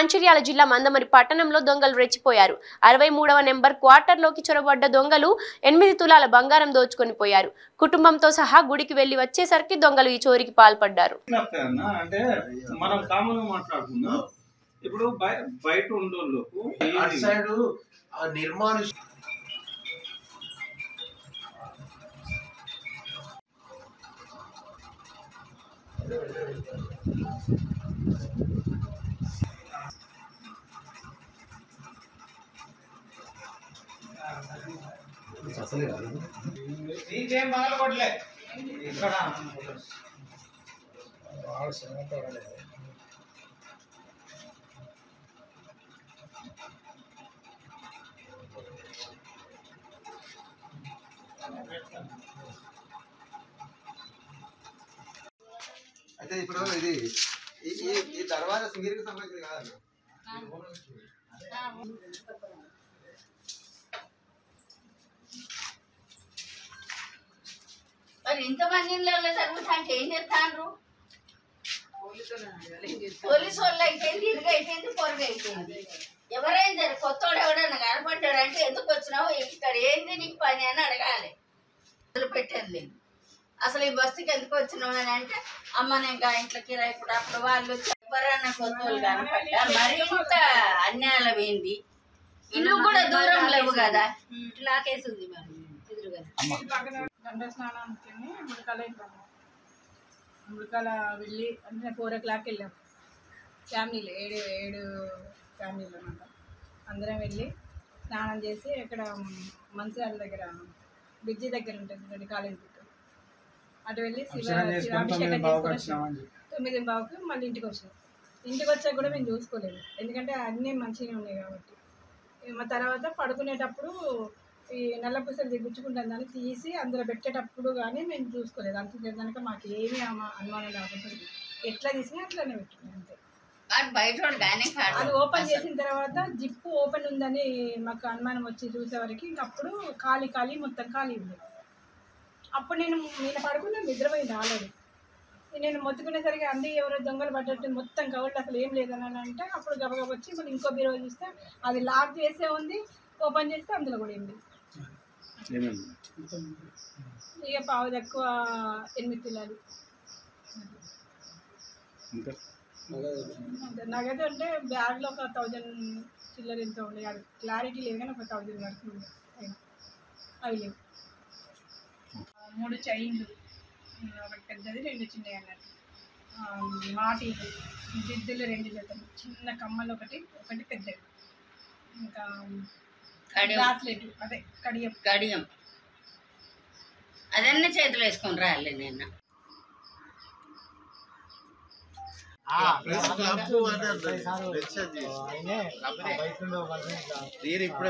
మంచిర్యాల జిల్లా మందమరి పట్టణంలో దొంగలు రెచ్చిపోయారు. 63వ నెంబర్ క్వార్టర్లోకి చొరబడ్డ దొంగలు 8 తులాల బంగారం దోచుకొని పోయారు. కుటుంబంతో సహా గుడికి వెళ్లి వచ్చేసరికి దొంగలు ఈ చోరికి పాల్పడ్డారు. అంటే మనం కామన్ మాట్లాడుకుందాం. ఇప్పుడు బయట ఉండోళ్ళకు అటు సైడ్ నిర్మాణ నీకేం బాగా కొట్టలే ఇక్కడ అయితే ఇప్పుడు ఇది ఈ తర్వాత సింగిల్కి సంబంధించింది కాదు. మరి ఇంతమంది ఇళ్ళలో జరుగుతా అంటే ఏం చేస్తాండ్రు? పోలీసు వాళ్ళు అయిపోయింది, ఇరుగు అయిపోయింది, పొరుగు అయిపోయింది. ఎవరైనా సరే కొత్తోడు ఎవడన్నా కనపడ్డాడు అంటే ఎందుకు వచ్చినావు, ఇక్కడ ఏంది నీకు పని అని అడగాలి. పెట్టేది లేదు. అసలు ఈ బస్సుకి ఎందుకు వచ్చినావు అని అంటే అమ్మ నేను ఇంట్లో కిరాయి ఇప్పుడు అప్పుడు వాళ్ళు ఎవరన్నా కొత్త వాళ్ళు కనపడ్డా మరి ఇంత అన్యాయం ఏంది. ఇల్లు కూడా దూరం లేవు కదా. లాకేసి ఉంది మరి గంట స్నానానికి ముడకాల వెళ్ళి అంటే 4 o'clock వెళ్ళాం. ఫ్యామిలీలు 7 ఫ్యామిలీలు అన్నమాట. అందరం వెళ్ళి స్నానం చేసి ఇక్కడ మంచిర్యాల దగ్గర బ్రిడ్జి దగ్గర ఉంటుంది కాలేజీ దగ్గర. అటు వెళ్ళి శివాభిషేకం 9:15కి మళ్ళీ ఇంటికి వచ్చినాం. ఇంటికి వచ్చాక కూడా మేము చూసుకోలేదు, ఎందుకంటే అన్నీ మంచిగా ఉన్నాయి కాబట్టి. తర్వాత పడుకునేటప్పుడు ఈ నల్ల పూసలు దిగుచ్చుకుంటాం దాన్ని తీసి అందులో పెట్టేటప్పుడు కానీ మేము చూసుకోలేదు. అంతే కనుక మాకు ఏమీ అనుమానం రాకపోతుంది. ఎట్లా తీసినా అట్లానే పెట్టుకున్నాం అంతే. అది ఓపెన్ చేసిన తర్వాత జిప్పు ఓపెన్ ఉందని మాకు అనుమానం వచ్చి చూసేవరకు ఇంకప్పుడు ఖాళీ మొత్తం ఖాళీ ఉంది. అప్పుడు నేను పడుకున్నా, నిద్రపోయింది ఆల్రెడీ. నేను మొత్తుకునేసరికి అంది ఎవరో దొంగలు పడ్డట్టు మొత్తం కవర్లు అసలు ఏం లేదని అంటే అప్పుడు గబగబ వచ్చి మళ్ళీ ఇంకో బీరో చూస్తే అది లాక్ చేసే ఉంది. ఓపెన్ చేస్తే అందులో కూడా ఏంది ఇక పావు తక్కువ 8 తులాలు నగదు. అంటే బ్యాగ్లో ఒక 1000 చిల్లర ఎంతో ఉండే, అది క్లారిటీ లేదు కానీ ఒక 1000 వరకు ఉండే. అవి లేవు. 3 చైన్లు, ఒకటి పెద్దది 2 చిన్నవి అన్నట్టు. మాటీలు, జిద్దులు 2 జతలు, చిన్న కమ్మలు ఒకటి పెద్దది, ఇంకా బ్రాస్లెట్ అదే కడియం అదన్నీ చేతులు వేసుకొని రాలే నేను. ఇప్పుడే